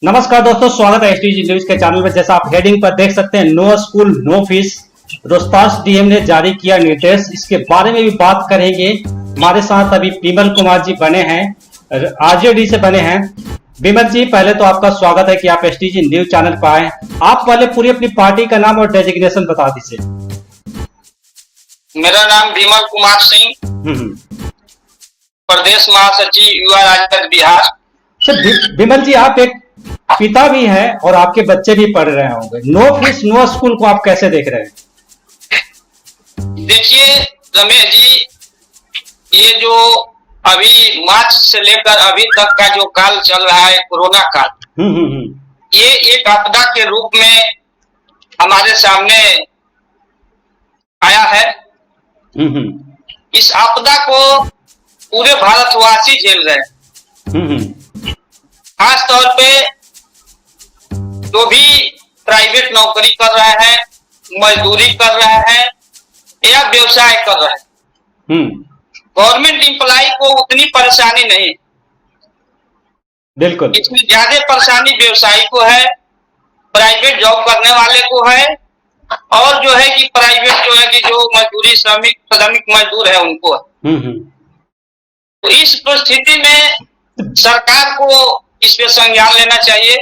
नमस्कार दोस्तों, स्वागत है एसटीजी न्यूज के चैनल में। जैसा आप हेडिंग पर देख सकते हैं, no school no fees, Rohtas DM ने जारी किया निर्देश। इसके बारे में भी बात करेंगे। हमारे साथ अभी विमल कुमार जी बने हैं, आरजेडी से बने हैं। विमल जी, पहले तो आपका स्वागत है कि आप एसटीजी न्यूज चैनल पर आए। आप पहले पूरी अपनी पार्टी का नाम और डेजिग्नेशन बता दीजिए। मेरा नाम विमल कुमार सिंह, प्रदेश महासचिव युवा राजद बिहार। विमल जी, आप एक पिता भी हैं और आपके बच्चे भी पढ़ रहे होंगे। नो फीस नो स्कूल को आप कैसे देख रहे हैं? देखिए रमेश जी, ये जो अभी मार्च से लेकर अभी तक का जो काल चल रहा है, कोरोना काल, ये एक आपदा के रूप में हमारे सामने आया है। इस आपदा को पूरे भारतवासी झेल रहे हैं। खास तौर पे जो भी प्राइवेट नौकरी कर रहे हैं, मजदूरी कर रहे हैं या व्यवसाय कर रहे हैं, गवर्नमेंट एम्प्लॉय को उतनी परेशानी नहीं। बिल्कुल, इसमें ज्यादा परेशानी व्यवसायी को है, प्राइवेट जॉब करने वाले को है, और जो है कि प्राइवेट जो है कि जो मजदूरी श्रमिक मजदूर है उनको है। तो इस परिस्थिति में सरकार को इस पे संज्ञान लेना चाहिए,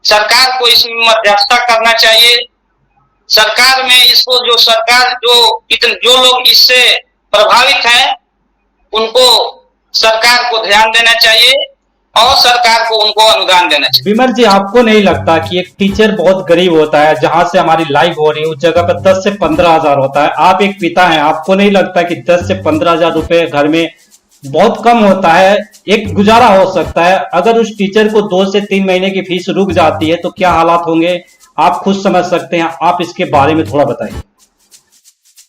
सरकार को इसमें मध्यस्थता करना चाहिए। सरकार में इसको जो लोग इससे प्रभावित हैं उनको सरकार को ध्यान देना चाहिए और सरकार को उनको अनुदान देना चाहिए। विमल जी, आपको नहीं लगता कि एक टीचर बहुत गरीब होता है, जहां से हमारी लाइफ हो रही है उस जगह पर 10 से 15 हजार होता है। आप एक पिता हैं, आपको नहीं लगता कि 10 से 15 हजार रुपए घर में बहुत कम होता है, एक गुजारा हो सकता है? अगर उस टीचर को 2 से 3 महीने की फीस रुक जाती है तो क्या हालात होंगे, आप खुद समझ सकते हैं। आप इसके बारे में थोड़ा बताइए।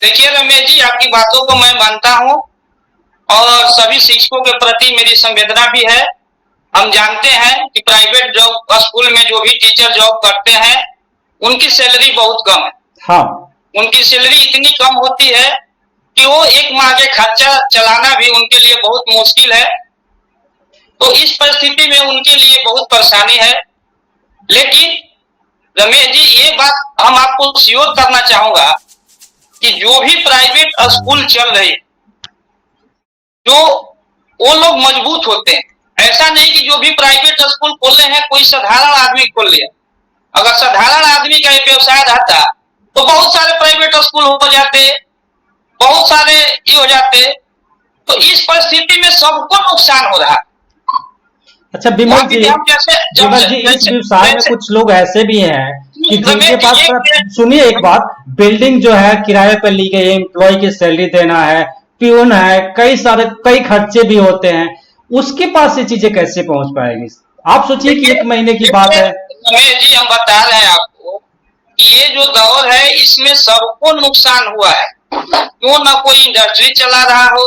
देखिए रमेश जी, आपकी बातों को मैं मानता हूं और सभी शिक्षकों के प्रति मेरी संवेदना भी है। हम जानते हैं कि प्राइवेट जॉब स्कूल में जो भी टीचर जॉब करते हैं उनकी सैलरी बहुत कम है। हाँ, उनकी सैलरी इतनी कम होती है कि वो एक माह के खर्चा चलाना भी उनके लिए बहुत मुश्किल है। तो इस परिस्थिति में उनके लिए बहुत परेशानी है। लेकिन रमेश जी, ये बात हम आपको श्योर करना चाहूंगा कि जो भी प्राइवेट स्कूल चल रहे हैं, जो वो लोग मजबूत होते हैं। ऐसा नहीं कि जो भी प्राइवेट स्कूल खोले हैं कोई साधारण आदमी खोल लिया। अगर साधारण आदमी का व्यवसाय रहता तो बहुत सारे प्राइवेट स्कूल हो जाते, बहुत सारे ये हो जाते। तो इस परिस्थिति में सबको नुकसान हो रहा है। अच्छा विमल जी, इस व्यवसाय में कुछ लोग ऐसे भी हैं कि जिनके पास, सुनिए एक बात, बिल्डिंग जो है किराए पर ली गई है, एम्प्लॉय की सैलरी देना है, प्यून है, कई खर्चे भी होते हैं, उसके पास ये चीजें कैसे पहुंच पाएंगी? आप सोचिए कि 1 महीने की बात है। रमेश जी, हम बता रहे हैं आपको कि ये जो दौर है इसमें सबको नुकसान हुआ है। क्यों ना कोई इंडस्ट्री चला रहा हो,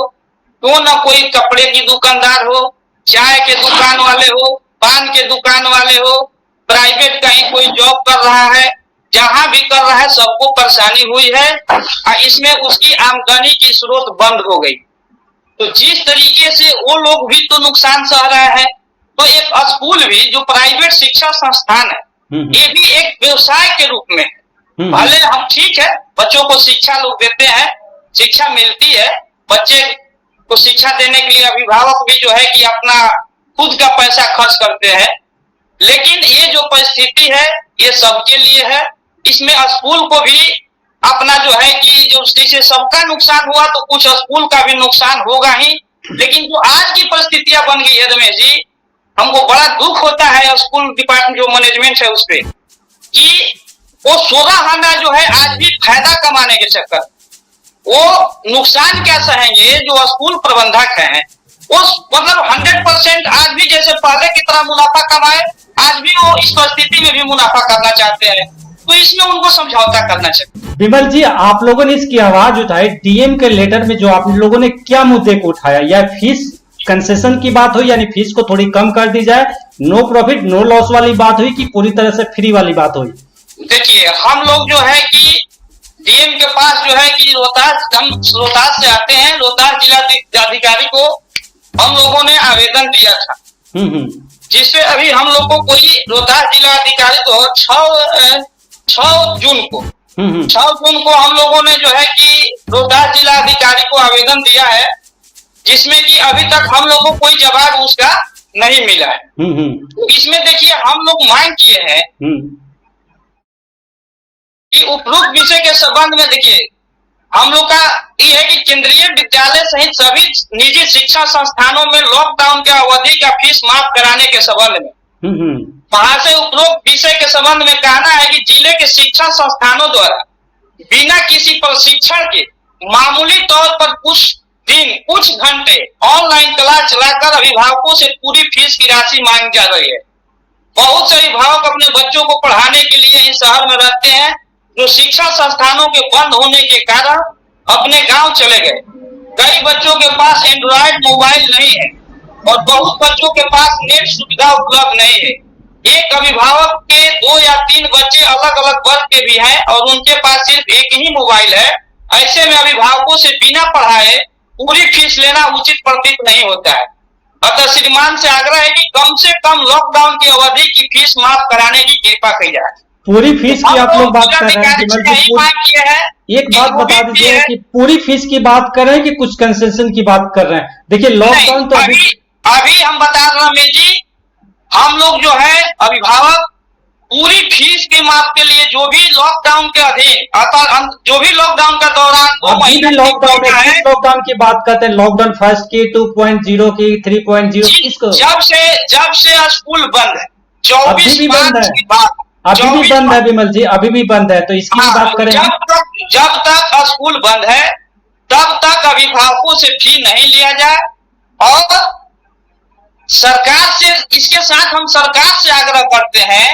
क्यों ना कोई कपड़े की दुकानदार हो, चाय के दुकान वाले हो, पान के दुकान वाले हो, प्राइवेट कहीं कोई जॉब कर रहा है, जहां भी कर रहा है सबको परेशानी हुई है और इसमें उसकी आमदनी की स्रोत बंद हो गई। तो जिस तरीके से वो लोग भी तो नुकसान सह रहे हैं, तो एक स्कूल भी जो प्राइवेट शिक्षा संस्थान है, ये भी एक व्यवसाय के रूप में है। भले हम ठीक है, बच्चों को शिक्षा लोग देते हैं, शिक्षा मिलती है, बच्चे को शिक्षा देने के लिए अभिभावक भी जो है कि अपना खुद का पैसा खर्च करते हैं। लेकिन ये जो परिस्थिति है ये सबके लिए है। इसमें स्कूल को भी अपना जो है कि जो जिससे सबका नुकसान हुआ तो कुछ स्कूल का भी नुकसान होगा ही। लेकिन जो आज की परिस्थितियां बन गई है रमेश जी, हमको बड़ा दुख होता है स्कूल डिपार्टमेंट जो मैनेजमेंट है उस पर कि वो 16 आना जो है आज भी फायदा कमाने के चक्कर, वो नुकसान क्या सहेंगे जो स्कूल प्रबंधक हैं। वो मतलब 100% आज भी जैसे पहले की तरह मुनाफा कमाए, आज भी वो इस परिस्थिति में भी मुनाफा करना चाहते हैं। तो इसमें उनको समझौता करना चाहिए। विमल जी, आप लोगों ने इसकी आवाज उठाई, डीएम के लेटर में जो आप लोगों ने क्या मुद्दे को उठाया? या फीस कंसेशन की बात हुई, यानी फीस को थोड़ी कम कर दी जाए, नो प्रॉफिट नो लॉस वाली बात हुई कि पूरी तरह से फ्री वाली बात हुई? देखिए, हम लोग जो है कि डीएम के पास जो है कि रोहतास से आते हैं, रोहतास जिला अधिकारी को हम लोगों ने आवेदन दिया था। जिसपे अभी हम लोग को कोई रोहतास जिला अधिकारी को 6 जून को 6 जून को हम लोगों ने जो है कि रोहतास जिला अधिकारी को आवेदन दिया है, जिसमें कि अभी तक हम लोग को कोई जवाब उसका नहीं मिला है। तो इसमें देखिए हम लोग मांग किए हैं कि उपरोक्त विषय के संबंध में देखिए हम लोग का ये है कि केंद्रीय विद्यालय सहित सभी निजी शिक्षा संस्थानों में लॉकडाउन के अवधि का फीस माफ कराने के संबंध में वहां से उपरोक्त विषय के संबंध में कहना है कि जिले के शिक्षा संस्थानों द्वारा बिना किसी प्रशिक्षण के मामूली तौर पर कुछ दिन कुछ घंटे ऑनलाइन क्लास चलाकर अभिभावकों से पूरी फीस की राशि मांगी जा रही है। बहुत से अभिभावक अपने बच्चों को पढ़ाने के लिए इस शहर में रहते हैं, जो शिक्षा संस्थानों के बंद होने के कारण अपने गांव चले गए। कई बच्चों के पास एंड्रॉयड मोबाइल नहीं है और बहुत बच्चों के पास नेट सुविधा उपलब्ध नहीं है। एक अभिभावक के 2 या 3 बच्चे अलग अलग वर्ग के भी हैं और उनके पास सिर्फ एक ही मोबाइल है। ऐसे में अभिभावकों से बिना पढ़ाए पूरी फीस लेना उचित प्रतीत नहीं होता है। अतः श्रीमान से आग्रह है कि कम से कम लॉकडाउन की अवधि की फीस माफ कराने की कृपा की जाए। पूरी फीस की आप लोग बात कर रहे हैं, एक बात बता दीजिए कि पूरी फीस की बात कर रहे हैं कि कुछ कंसेशन की बात कर रहे हैं? देखिए लॉकडाउन तो अभी हम बता रहे हैं रमेश जी, हम लोग जो है अभिभावक पूरी फीस के माफ के लिए जो भी लॉकडाउन के अधीन जो भी लॉकडाउन का दौरान अभी भी लॉकडाउन है, किस लॉकडाउन की बात करते हैं? लॉकडाउन फर्स्ट की, 2.0 की, 3.0 किसको? जब से स्कूल बंद है 24 भी बंद है, अभी भी बंद है विमल जी, अभी भी बंद है, तो इसकी बात करें। जब तक स्कूल बंद है तब तक अभिभावकों से फी नहीं लिया जाए और सरकार से, इसके साथ हम सरकार से आग्रह करते हैं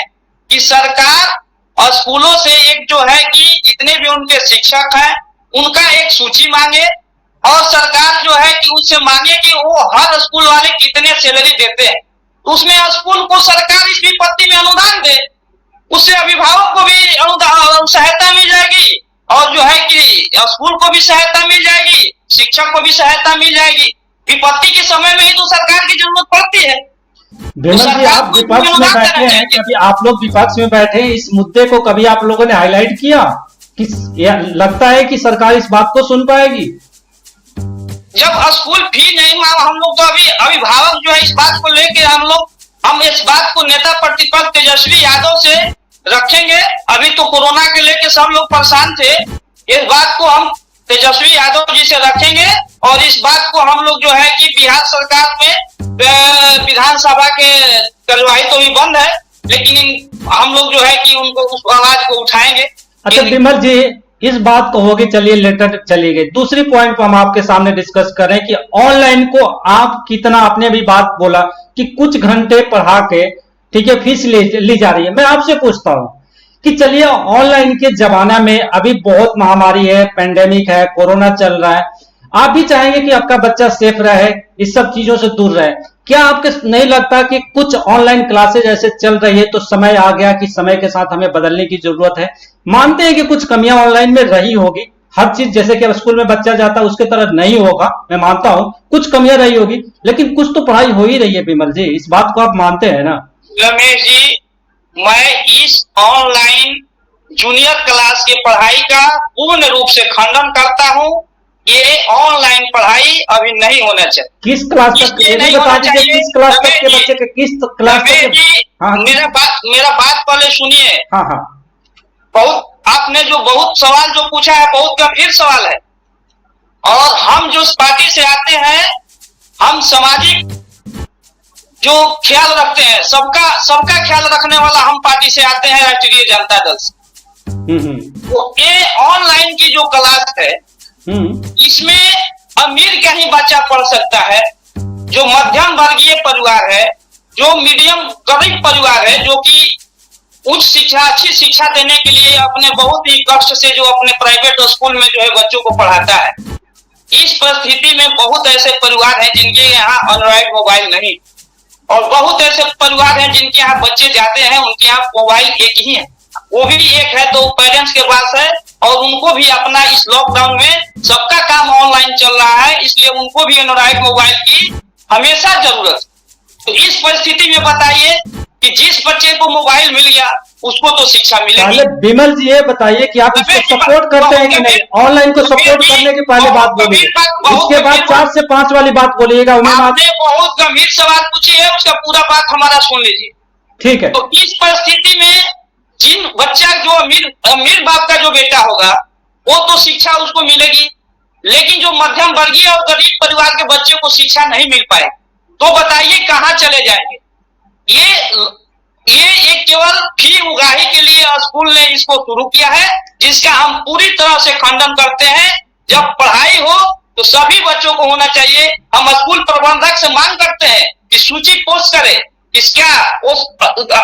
कि सरकार स्कूलों से एक जो है कि जितने भी उनके शिक्षक हैं उनका एक सूची मांगे और सरकार जो है कि उससे मांगे कि वो हर स्कूल वाले कितने सैलरी देते हैं, तो उसमें स्कूल को सरकार इस विपत्ति में अनुदान दे, उससे अभिभावक को भी सहायता मिल जाएगी और जो है कि स्कूल को भी सहायता मिल जाएगी, शिक्षक को भी सहायता मिल जाएगी। विपत्ति के समय में ही तो सरकार की जरूरत पड़ती है। विमल जी, आप विपक्ष में बैठे हैं, कभी आप लोग विपक्ष में बैठे हैं, इस मुद्दे को कभी आप लोगों ने हाईलाइट किया? लगता है कि सरकार इस बात को सुन पाएगी? जब स्कूल फी नहीं मांगा, हम लोग तो अभी अभिभावक जो है इस बात को लेके हम इस बात को नेता प्रतिपक्ष तेजस्वी यादव से रखेंगे। अभी तो कोरोना के लेके सब लोग परेशान थे, इस बात को हम तेजस्वी यादव जी से रखेंगे और इस बात को हम लोग जो है कि बिहार सरकार में विधानसभा के कार्यवाही तो भी बंद है, लेकिन हम लोग जो है कि उनको उस आवाज को उठाएंगे। अच्छा विमल जी, इस बात को होगी, चलिए लेटर चली गई। दूसरी पॉइंट को हम आपके सामने डिस्कस कर रहे हैं कि ऑनलाइन को आप कितना, आपने भी बात बोला कि कुछ घंटे पढ़ा के ठीक है फीस ली जा रही है। मैं आपसे पूछता हूं कि चलिए ऑनलाइन के जमाना में अभी बहुत महामारी है, पेंडेमिक है, कोरोना चल रहा है, आप भी चाहेंगे कि आपका बच्चा सेफ रहे, इस सब चीजों से दूर रहे। क्या आपको नहीं लगता कि कुछ ऑनलाइन क्लासेज ऐसे चल रही है तो समय आ गया कि समय के साथ हमें बदलने की जरूरत है? मानते हैं कि कुछ कमियां ऑनलाइन में रही होगी, हर चीज जैसे कि स्कूल में बच्चा जाता है उसके तरह नहीं होगा, मैं मानता हूं कुछ कमियां रही होगी, लेकिन कुछ तो पढ़ाई हो ही रही है। विमल जी, इस बात को आप मानते हैं ना? रमेश जी, मैं इस ऑनलाइन जूनियर क्लास की पढ़ाई का पूर्ण रूप से खंडन करता हूं। ये ऑनलाइन पढ़ाई अभी नहीं होना चाहिए। किस क्लास तक? ये भी बता दीजिए किस क्लास तक के बच्चे के, किस क्लास तक? हाँ, मेरा बात पहले सुनिए। हाँ हाँ, बहुत आपने जो बहुत सवाल जो पूछा है बहुत गंभीर सवाल है और हम जो पार्टी से आते हैं, हम सामाजिक जो ख्याल रखते हैं, सबका ख्याल रखने वाला हम पार्टी से आते हैं, राष्ट्रीय जनता दल से। तो ये ऑनलाइन की जो क्लास है इसमें अमीर का ही बच्चा पढ़ सकता है, जो मध्यम वर्गीय परिवार है, जो मीडियम गरीब परिवार है, जो कि उच्च शिक्षा, अच्छी शिक्षा देने के लिए अपने बहुत ही कष्ट से जो अपने प्राइवेट स्कूल में जो है बच्चों को पढ़ाता है। इस परिस्थिति में बहुत ऐसे परिवार हैं जिनके यहाँ एंड्रॉयड मोबाइल नहीं, और बहुत ऐसे परिवार हैं जिनके यहाँ बच्चे जाते हैं उनके यहाँ मोबाइल एक ही है, वो भी एक है तो पेरेंट्स के पास है, और उनको भी अपना इस लॉकडाउन में सबका काम ऑनलाइन चल रहा है, इसलिए उनको भी एंड्रॉयड मोबाइल की हमेशा जरूरत। तो इस परिस्थिति में बताइए कि जिस बच्चे को मोबाइल मिल गया उसको तो शिक्षा मिलेगी। पहले विमल जी ये बताइए कि आप इसको सपोर्ट करते हैं कि नहीं, ऑनलाइन को सपोर्ट करने की पहले बात बोलिए, उसके बाद 4 से 5 वाली बात बोलिएगा। आपने बहुत गंभीर सवाल पूछी है, उसका पूरा बात हमारा सुन लीजिए। ठीक है। तो इस परिस्थिति में जिन बच्चा जो अमीर बाप का जो बेटा होगा वो तो शिक्षा उसको मिलेगी, लेकिन जो मध्यम वर्गीय और गरीब परिवार के बच्चे को शिक्षा नहीं मिल पाए तो बताइए कहां चले जाएंगे। ये एक केवल फी उगाही के लिए स्कूल ने इसको शुरू किया है, जिसका हम पूरी तरह से खंडन करते हैं। जब पढ़ाई हो तो सभी बच्चों को होना चाहिए। हम स्कूल प्रबंधक से मांग करते हैं कि सूची पोस्ट करे। इसका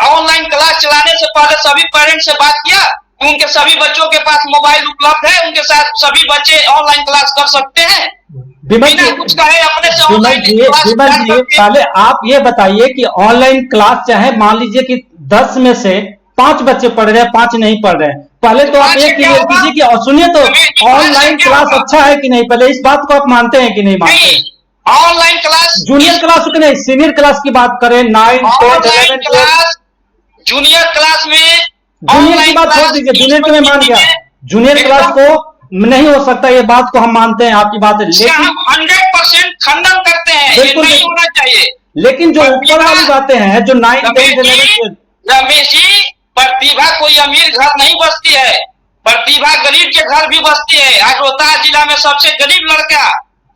ऑनलाइन क्लास चलाने से पहले सभी पेरेंट्स से बात किया कि उनके सभी बच्चों के पास मोबाइल उपलब्ध है, उनके साथ सभी बच्चे ऑनलाइन क्लास कर सकते हैं। बिना कुछ कहे अपने से ऑनलाइन क्लास। पहले आप ये बताइए कि ऑनलाइन क्लास चाहे मान लीजिए कि 10 में से 5 बच्चे पढ़ रहे हैं, 5 नहीं पढ़ रहे हैं, पहले तो आप ये क्लियर कीजिए कि और सुनिए तो ऑनलाइन क्लास अच्छा है कि नहीं, पहले इस बात को आप मानते हैं कि नहीं मानते? ऑनलाइन क्लास जूनियर क्लास की नहीं, सीनियर क्लास की बात करें, 9, 10, 11, 12। जूनियर क्लास में जूनियर की बात छोड़ दीजिए, जूनियर को मैं मान गया, जूनियर क्लास को नहीं हो सकता, ये बात को हम मानते हैं, आपकी बात है, लेकिन हम 100% खंडन करते हैं, ये नहीं होना चाहिए। लेकिन जो ऊपर वाली बातें हैं जो 9, 10, 11, रमेश जी, प्रतिभा कोई अमीर घर नहीं बसती है, प्रतिभा गरीब के घर भी बसती है। आज रोहतास जिला में सबसे गरीब लड़का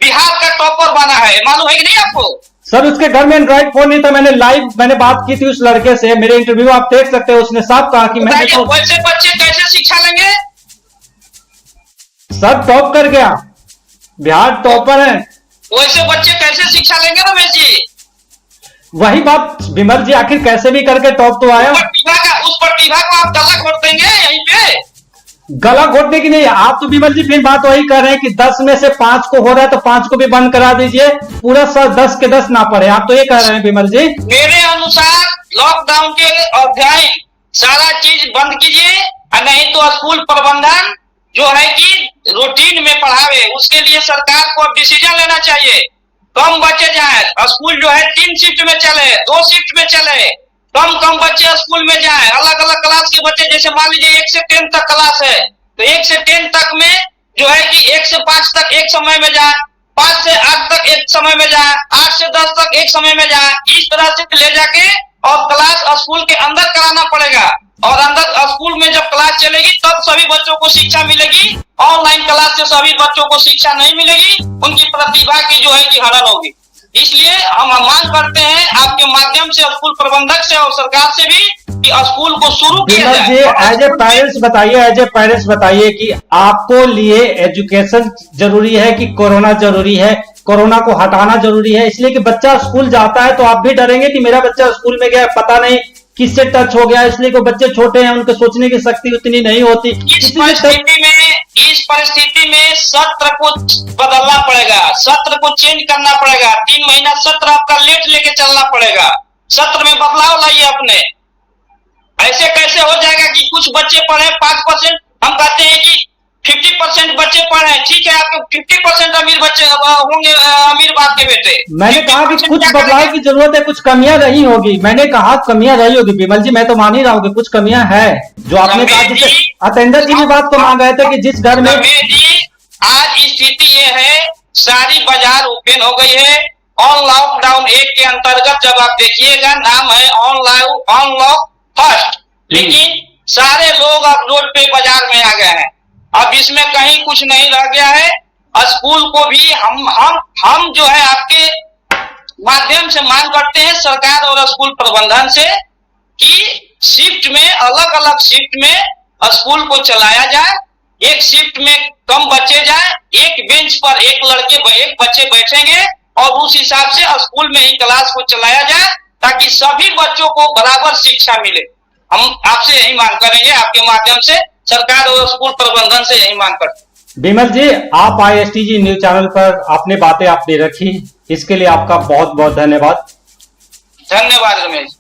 बिहार का टॉपर बना है, मालूम है कि नहीं आपको? सर उसके घर में एंड्रॉइड फोन नहीं था, मैंने बात की थी उस लड़के से, मेरे इंटरव्यू आप देख सकते हैं, उसने साफ कहा कि वैसे बच्चे कैसे शिक्षा लेंगे? सर टॉप कर गया, बिहार टॉपर है, वैसे बच्चे कैसे शिक्षा लेंगे रमेश जी? वही बात विमल जी, आखिर कैसे भी करके टॉप तो आया। उस प्रतिभा को आप गला घोट देंगे यहीं पे? गला घोटने की नहीं, आप तो विमल जी फिर बात वही कर रहे हैं कि 10 में से 5 को हो रहा है तो 5 को भी बंद करा दीजिए, पूरा 10 के 10 ना पढ़े, आप तो ये कह रहे हैं विमल जी। मेरे अनुसार लॉकडाउन के अध्याय सारा चीज बंद कीजिए, नहीं तो स्कूल प्रबंधन जो है कि रूटीन में पढ़ावे, उसके लिए सरकार को अब डिसीजन लेना चाहिए। कम बच्चे जाए, स्कूल जो है 3 शिफ्ट में चले, 2 शिफ्ट में चले, कम बच्चे स्कूल में जाए, अलग अलग क्लास के बच्चे, जैसे मान लीजिए 1 से 10 तक क्लास है तो 1 से 10 तक में जो है कि 1 से 5 तक एक समय में जाए, 5 से 8 तक एक समय में जाए, 8 से 10 तक एक समय में जाए, इस तरह से ले जाके और क्लास स्कूल के अंदर कराना पड़ेगा। और अंदर स्कूल में जब क्लास चलेगी तब सभी बच्चों को शिक्षा मिलेगी। ऑनलाइन क्लास से सभी बच्चों को शिक्षा नहीं मिलेगी, उनकी प्रतिभा की जो है कि हनन होगी। इसलिए हम मांग करते हैं आपके माध्यम से स्कूल प्रबंधक से और सरकार से भी कि स्कूल को शुरू किया जाए। एज ए पेरेंट्स बताइए कि आपको लिए एजुकेशन जरूरी है कि कोरोना जरूरी है, कोरोना को हटाना जरूरी है, इसलिए कि बच्चा स्कूल जाता है तो आप भी डरेंगे कि मेरा बच्चा स्कूल में गया पता नहीं किससे टच हो गया, इसलिए को बच्चे छोटे हैं, उनके सोचने की शक्ति उतनी नहीं होती। इस परिस्थिति में सत्र को बदलना पड़ेगा, सत्र को चेंज करना पड़ेगा, 3 महीना सत्र आपका लेट लेके चलना पड़ेगा, सत्र में बदलाव लाइए अपने। ऐसे कैसे हो जाएगा कि कुछ बच्चे पढ़े 5%, हम कहते हैं कि 50% बच्चे पढ़े, ठीक है आपके 50% अमीर बच्चे होंगे, अमीर बाप के बेटे। मैंने कहा कि कुछ बदलाव की जरूरत है, कुछ कमियां रही होगी, मैंने कहा कमियां रही होगी विमल जी, मैं तो मान ही रहा हूँ कि कुछ कमियां है जो आपने कहा, जिसे अतेंद्र जी भी बात को मान रहे थे कि जिस घर में आज स्थिति ये है, सारी बाजार ओपन हो गई है। ऑन लॉकडाउन 1 के अंतर्गत जब आप देखिएगा नाम है अनलॉक फर्स्ट, लेकिन सारे लोग अब रोड पे बाजार में आ गए हैं। अब इसमें कहीं कुछ नहीं रह गया है। स्कूल को भी हम जो है आपके माध्यम से मांग करते हैं सरकार और स्कूल प्रबंधन से कि शिफ्ट में, अलग अलग शिफ्ट में स्कूल को चलाया जाए। एक शिफ्ट में कम बच्चे जाए, एक बेंच पर एक बच्चे बैठेंगे और उस हिसाब से स्कूल में ही क्लास को चलाया जाए ताकि सभी बच्चों को बराबर शिक्षा मिले। हम आपसे यही मांग करेंगे, आपके माध्यम से सरकार और स्कूल प्रबंधन से यही मांग करते हैं। विमल जी, आप ISTG न्यूज चैनल पर अपने बातें आपने रखी, इसके लिए आपका बहुत बहुत धन्यवाद। धन्यवाद रमेश।